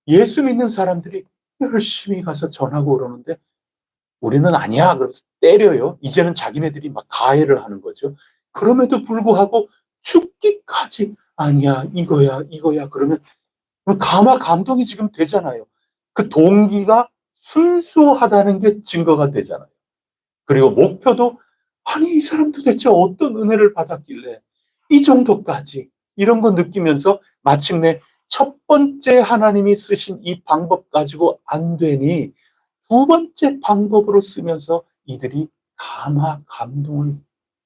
예수 믿는 사람들이 열심히 가서 전하고 그러는데 우리는 아니야 그래서 때려요. 이제는 자기네들이 막 가해를 하는 거죠. 그럼에도 불구하고 죽기까지 아니야 이거야 그러면 감동이 지금 되잖아요. 그 동기가 순수하다는 게 증거가 되잖아요. 그리고 목표도 아니 이 사람 도대체 어떤 은혜를 받았길래 이 정도까지 이런 거 느끼면서 마침내 첫 번째 하나님이 쓰신 이 방법 가지고 안 되니 두 번째 방법으로 쓰면서 이들이 감동을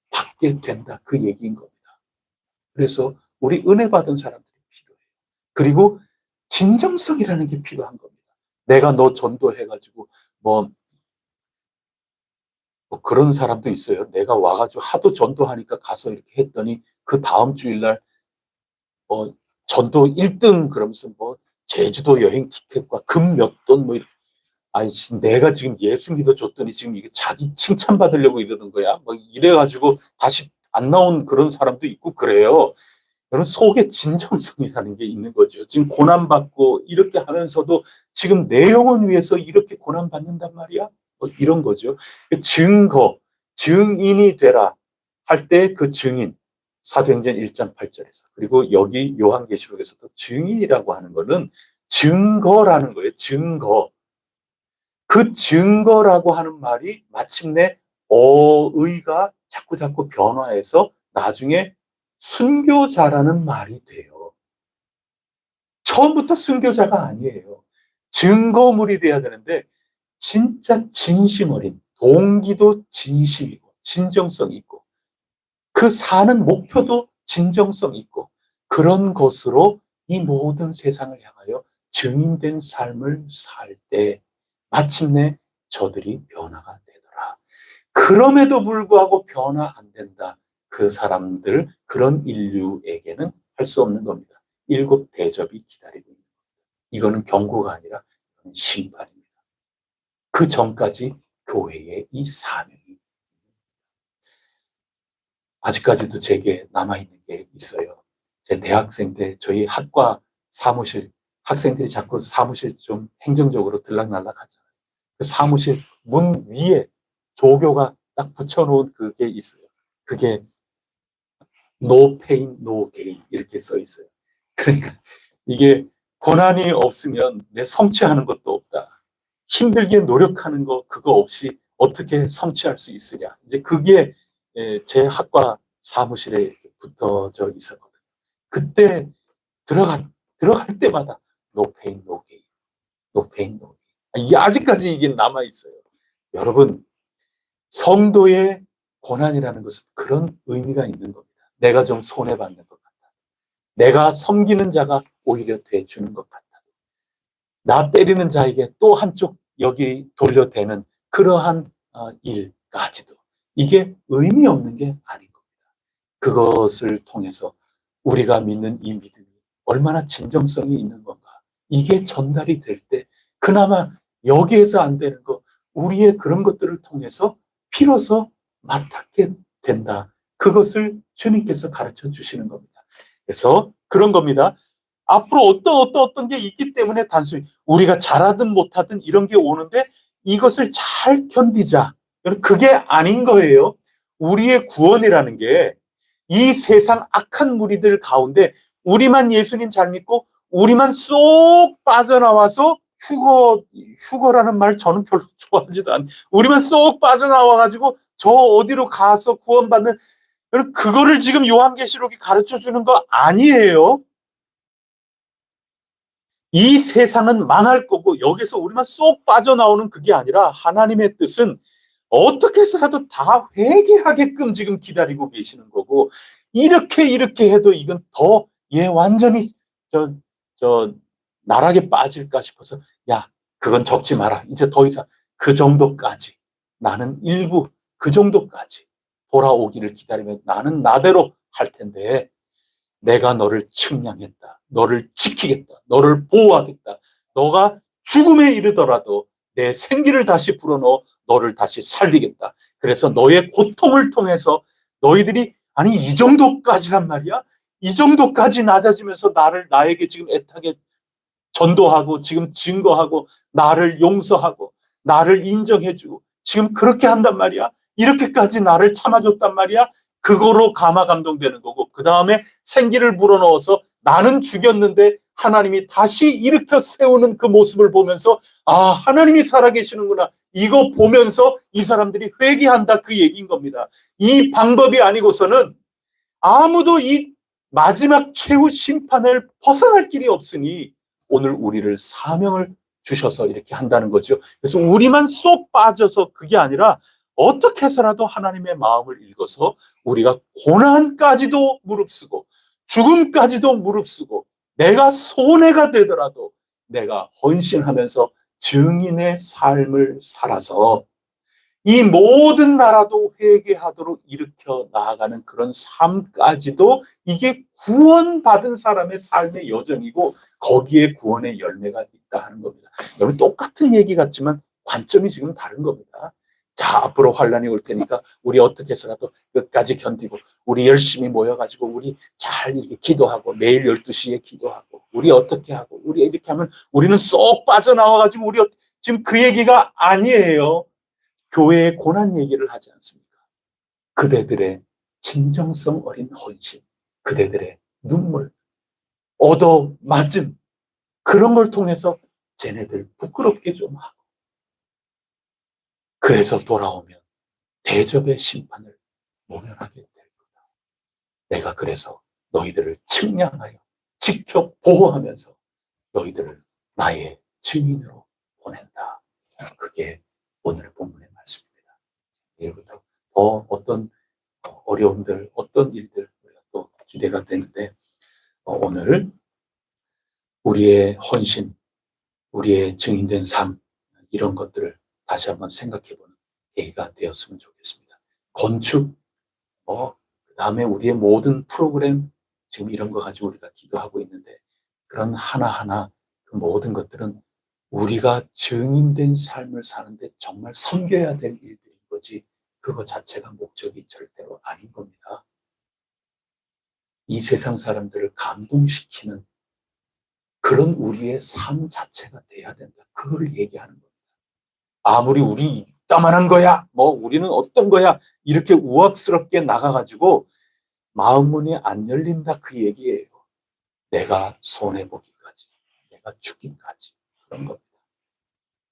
받게 된다. 그 얘기인 겁니다. 그래서 우리 은혜 받은 사람들이 필요해요. 그리고 진정성이라는 게 필요한 겁니다. 내가 너 전도해가지고 뭐 그런 사람도 있어요. 내가 와가지고 하도 전도하니까 가서 이렇게 했더니 그 다음 주일날 전도 1등 그러면서 뭐 제주도 여행 티켓과 금 몇 돈 뭐 아니 내가 지금 예수 믿어줬더니 지금 이게 자기 칭찬받으려고 이러는 거야. 뭐 이래가지고 다시 안 나온 그런 사람도 있고 그래요. 여러분 속에 진정성이라는 게 있는 거죠. 지금 고난받고 이렇게 하면서도 지금 내 영혼 위해서 이렇게 고난받는단 말이야? 이런 거죠. 증인이 되라 할 때 그 증인, 사도행전 1장 8절에서 그리고 여기 요한계시록에서도 증인이라고 하는 거는 증거라는 거예요. 증거. 그 증거라고 하는 말이 마침내 어의가 자꾸 변화해서 나중에 순교자라는 말이 돼요. 처음부터 순교자가 아니에요. 증거물이 돼야 되는데 진짜 진심 어린 동기도 진심이고 진정성 있고 그 사는 목표도 진정성 있고 그런 것으로 이 모든 세상을 향하여 증인된 삶을 살 때 마침내 저들이 변화가 되더라. 그럼에도 불구하고 변화 안 된다. 그 사람들, 그런 인류에게는 할 수 없는 겁니다. 7 대접이 기다리고 있는 겁니다. 이거는 경고가 아니라 심판입니다. 그 전까지 교회의 이 사명이 아직까지도 제게 남아있는 게 있어요. 제 대학생 때 저희 학과 사무실, 학생들이 자꾸 사무실 좀 행정적으로 들락날락 하잖아요. 그 사무실 문 위에 조교가 딱 붙여놓은 그게 있어요. 그게 No pain, no gain 이렇게 써 있어요. 그러니까 이게 고난이 없으면 내 성취하는 것도 없다. 힘들게 노력하는 거 그거 없이 어떻게 성취할 수 있으냐. 이제 그게 제 학과 사무실에 붙어져 있었거든요. 그때 들어갈 때마다 no pain, no gain, no pain, no gain. 이게 아직까지 이게 남아 있어요. 여러분 성도의 고난이라는 것은 그런 의미가 있는 겁니다. 내가 좀 손해받는 것 같다. 내가 섬기는 자가 오히려 돼주는 것 같다. 나 때리는 자에게 또 한쪽 여기 돌려대는 그러한 일까지도 이게 의미 없는 게 아닌 겁니다. 그것을 통해서 우리가 믿는 이 믿음이 얼마나 진정성이 있는 건가, 이게 전달이 될 때 그나마 여기에서 안 되는 거 우리의 그런 것들을 통해서 비로소 맡게 된다. 그것을 주님께서 가르쳐 주시는 겁니다. 그래서 그런 겁니다. 앞으로 어떤 게 있기 때문에 단순히 우리가 잘하든 못하든 이런 게 오는데 이것을 잘 견디자. 그게 아닌 거예요. 우리의 구원이라는 게 이 세상 악한 무리들 가운데 우리만 예수님 잘 믿고 우리만 쏙 빠져나와서 휴거라는 말 저는 별로 좋아하지도 않아요. 우리만 쏙 빠져나와가지고 저 어디로 가서 구원받는, 그거를 지금 요한계시록이 가르쳐 주는 거 아니에요. 이 세상은 망할 거고 여기서 우리만 쏙 빠져나오는 그게 아니라 하나님의 뜻은 어떻게 해서라도 다 회개하게끔 지금 기다리고 계시는 거고, 이렇게 해도 이건 더 완전히 저 나락에 빠질까 싶어서 야, 그건 적지 마라. 이제 더 이상 그 정도까지, 나는 일부 그 정도까지 돌아오기를 기다리면 나는 나대로 할 텐데 내가 너를 측량했다. 너를 지키겠다. 너를 보호하겠다. 너가 죽음에 이르더라도 내 생기를 다시 불어넣어 너를 다시 살리겠다. 그래서 너의 고통을 통해서 너희들이, 아니 이 정도까지란 말이야? 이 정도까지 낮아지면서 나에게 지금 애타게 전도하고 지금 증거하고 나를 용서하고 나를 인정해주고 지금 그렇게 한단 말이야? 이렇게까지 나를 참아줬단 말이야? 그거로 감화 감동되는 거고, 그 다음에 생기를 불어넣어서 나는 죽였는데 하나님이 다시 일으켜 세우는 그 모습을 보면서 아, 하나님이 살아계시는구나, 이거 보면서 이 사람들이 회개한다, 그 얘기인 겁니다. 이 방법이 아니고서는 아무도 이 마지막 최후 심판을 벗어날 길이 없으니 오늘 우리를 사명을 주셔서 이렇게 한다는 거죠. 그래서 우리만 쏙 빠져서 그게 아니라 어떻게 해서라도 하나님의 마음을 읽어서 우리가 고난까지도 무릅쓰고 죽음까지도 무릅쓰고 내가 손해가 되더라도 내가 헌신하면서 증인의 삶을 살아서 이 모든 나라도 회개하도록 일으켜 나아가는 그런 삶까지도 이게 구원받은 사람의 삶의 여정이고 거기에 구원의 열매가 있다 하는 겁니다. 여러분, 똑같은 얘기 같지만 관점이 지금 다른 겁니다. 자, 앞으로 환란이 올 테니까 우리 어떻게 해서라도 끝까지 견디고 우리 열심히 모여가지고 우리 잘 이렇게 기도하고 매일 12시에 기도하고 우리 어떻게 하고 우리 이렇게 하면 우리는 쏙 빠져나와가지고 우리 지금 그 얘기가 아니에요. 교회의 고난 얘기를 하지 않습니까? 그대들의 진정성 어린 헌신, 그대들의 눈물, 얻어맞음, 그런 걸 통해서 쟤네들 부끄럽게 좀 하고, 그래서 돌아오면 대접의 심판을 모면하게 될 거다. 내가 그래서 너희들을 측량하여 지켜 보호하면서 너희들을 나의 증인으로 보낸다. 그게 오늘 본문의 말씀입니다. 내일부터 더 어떤 어려움들, 어떤 일들 또 기대가 되는데, 오늘 우리의 헌신, 우리의 증인된 삶, 이런 것들을 다시 한번 생각해보는 계기가 되었으면 좋겠습니다. 건축, 그 다음에 우리의 모든 프로그램, 지금 이런 거 가지고 우리가 기도하고 있는데, 그런 하나하나 그 모든 것들은 우리가 증인된 삶을 사는데 정말 섬겨야 될 일들인 거지, 그거 자체가 목적이 절대로 아닌 겁니다. 이 세상 사람들을 감동시키는 그런 우리의 삶 자체가 돼야 된다. 그거를 얘기하는 겁니다. 아무리 우리 이따만한 거야, 우리는 어떤 거야, 이렇게 우악스럽게 나가가지고 마음문이 안 열린다, 그 얘기예요. 내가 손해보기까지, 내가 죽기까지, 그런 겁니다.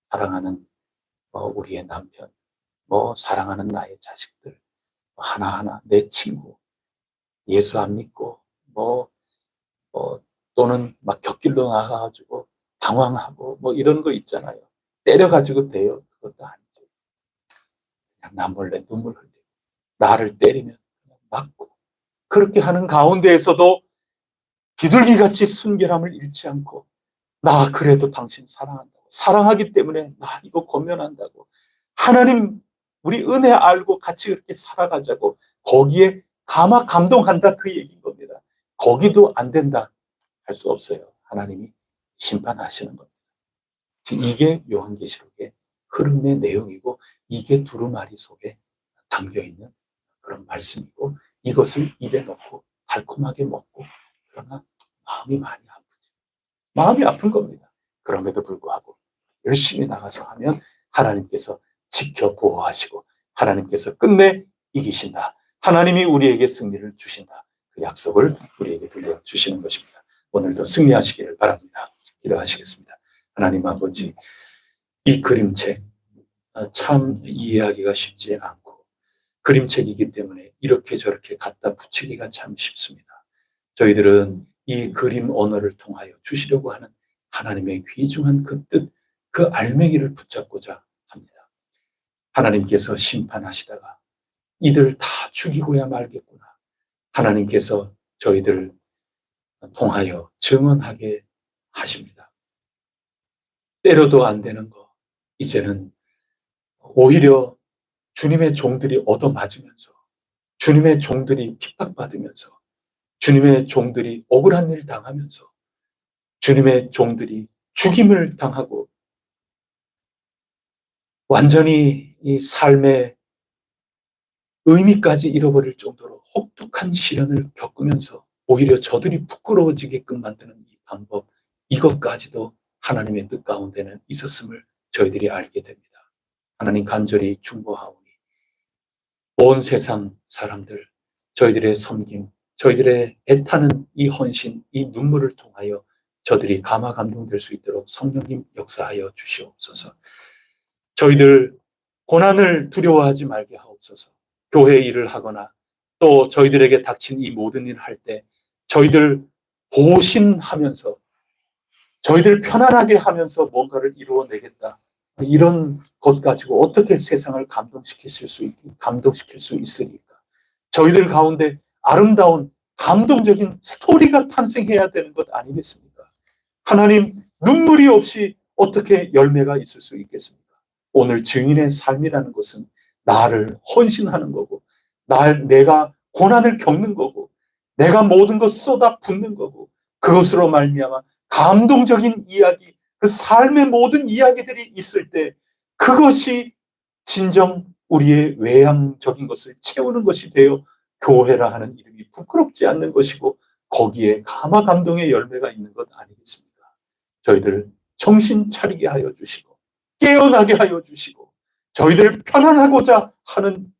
사랑하는 우리의 남편, 사랑하는 나의 자식들, 하나하나 내 친구, 예수 안 믿고 또는 막 곁길로 나가가지고 당황하고 이런 거 있잖아요. 때려가지고 돼요. 그것도 아니죠. 그냥 나 몰래 눈물 흘리고 나를 때리면 그냥 맞고, 그렇게 하는 가운데에서도 비둘기같이 순결함을 잃지 않고 나 그래도 당신 사랑한다고, 사랑하기 때문에 나 이거 권면한다고, 하나님 우리 은혜 알고 같이 그렇게 살아가자고. 거기에 감동한다, 그 얘기인 겁니다. 거기도 안 된다 할 수 없어요. 하나님이 심판하시는 겁니다. 지금 이게 요한계시록의 흐름의 내용이고, 이게 두루마리 속에 담겨있는 그런 말씀이고, 이것을 입에 넣고 달콤하게 먹고, 그러나 마음이 많이 아프죠. 마음이 아픈 겁니다. 그럼에도 불구하고 열심히 나가서 하면 하나님께서 지켜 보호하시고, 하나님께서 끝내 이기신다. 하나님이 우리에게 승리를 주신다. 그 약속을 우리에게 들려주시는 것입니다. 오늘도 승리하시기를 바랍니다. 기도하시겠습니다. 하나님 아버지, 이 그림책 참 이해하기가 쉽지 않고, 그림책이기 때문에 이렇게 저렇게 갖다 붙이기가 참 쉽습니다. 저희들은 이 그림 언어를 통하여 주시려고 하는 하나님의 귀중한 그 뜻, 그 알맹이를 붙잡고자 합니다. 하나님께서 심판하시다가 이들 다 죽이고야 말겠구나. 하나님께서 저희들 통하여 증언하게 하십니다. 때려도 안 되는 거, 이제는 오히려 주님의 종들이 얻어맞으면서, 주님의 종들이 핍박받으면서, 주님의 종들이 억울한 일 당하면서, 주님의 종들이 죽임을 당하고, 완전히 이 삶의 의미까지 잃어버릴 정도로 혹독한 시련을 겪으면서 오히려 저들이 부끄러워지게끔 만드는 이 방법, 이것까지도 하나님의 뜻 가운데는 있었음을 저희들이 알게 됩니다. 하나님 간절히 중보하오니 온 세상 사람들, 저희들의 섬김, 저희들의 애타는 이 헌신, 이 눈물을 통하여 저들이 감화 감동될 수 있도록 성령님 역사하여 주시옵소서. 저희들 고난을 두려워하지 말게 하옵소서. 교회 일을 하거나 또 저희들에게 닥친 이 모든 일을 할 때 저희들 보신하면서, 저희들 편안하게 하면서 뭔가를 이루어내겠다, 이런 것 가지고 어떻게 세상을 감동시킬 수 있으니까 저희들 가운데 아름다운 감동적인 스토리가 탄생해야 되는 것 아니겠습니까? 하나님, 눈물이 없이 어떻게 열매가 있을 수 있겠습니까? 오늘 증인의 삶이라는 것은 나를 헌신하는 거고, 내가 고난을 겪는 거고, 내가 모든 것 쏟아 붓는 거고, 그것으로 말미암아 감동적인 이야기, 그 삶의 모든 이야기들이 있을 때 그것이 진정 우리의 외향적인 것을 채우는 것이 되어 교회라 하는 이름이 부끄럽지 않는 것이고, 거기에 감화 감동의 열매가 있는 것 아니겠습니까? 저희들 정신 차리게 하여 주시고 깨어나게 하여 주시고, 저희들 편안하고자 하는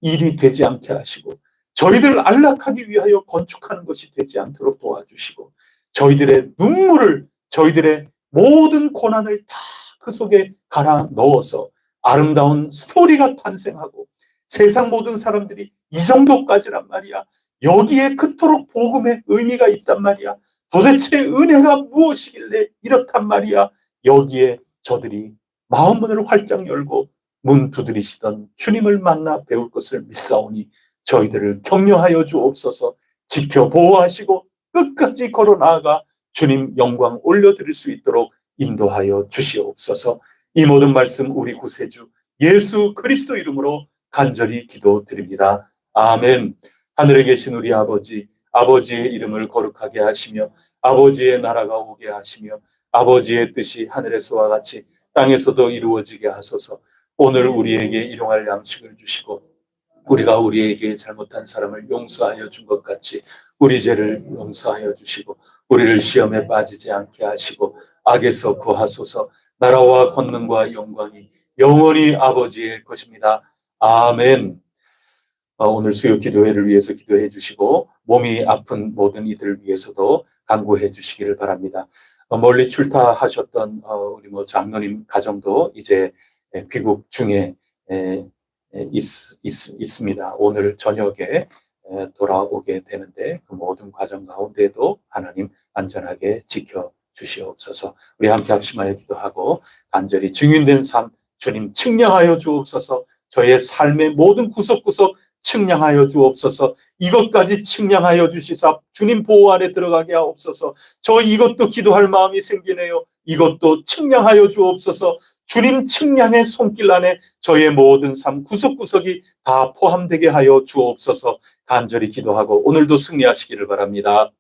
일이 되지 않게 하시고, 저희들 안락하기 위하여 건축하는 것이 되지 않도록 도와주시고, 저희들의 눈물을, 저희들의 모든 고난을 다 그 속에 갈아 넣어서 아름다운 스토리가 탄생하고, 세상 모든 사람들이 이 정도까지란 말이야, 여기에 그토록 복음의 의미가 있단 말이야, 도대체 은혜가 무엇이길래 이렇단 말이야, 여기에 저들이 마음문을 활짝 열고 문 두드리시던 주님을 만나 배울 것을 믿사오니 저희들을 격려하여 주옵소서. 지켜 보호하시고 끝까지 걸어 나아가 주님 영광 올려드릴 수 있도록 인도하여 주시옵소서. 이 모든 말씀 우리 구세주 예수 그리스도 이름으로 간절히 기도드립니다. 아멘. 하늘에 계신 우리 아버지, 아버지의 이름을 거룩하게 하시며 아버지의 나라가 오게 하시며 아버지의 뜻이 하늘에서와 같이 땅에서도 이루어지게 하소서. 오늘 우리에게 일용할 양식을 주시고 우리가 우리에게 잘못한 사람을 용서하여 준 것 같이 우리 죄를 용서하여 주시고 우리를 시험에 빠지지 않게 하시고 악에서 구하소서. 나라와 권능과 영광이 영원히 아버지의 것입니다. 아멘. 오늘 수요 기도회를 위해서 기도해 주시고 몸이 아픈 모든 이들을 위해서도 간구해 주시기를 바랍니다. 멀리 출타하셨던 우리 장로님 가정도 이제 귀국 중에 있습니다. 오늘 저녁에 돌아오게 되는데 그 모든 과정 가운데도 하나님 안전하게 지켜 주시옵소서. 우리 함께 합심하여 기도하고 간절히 증인된 삶 주님 측량하여 주옵소서. 저의 삶의 모든 구석구석 측량하여 주옵소서. 이것까지 측량하여 주시사 주님 보호 아래 들어가게 하옵소서. 저 이것도 기도할 마음이 생기네요. 이것도 측량하여 주옵소서. 주님 측량의 손길 안에 저의 모든 삶 구석구석이 다 포함되게 하여 주옵소서. 간절히 기도하고 오늘도 승리하시기를 바랍니다.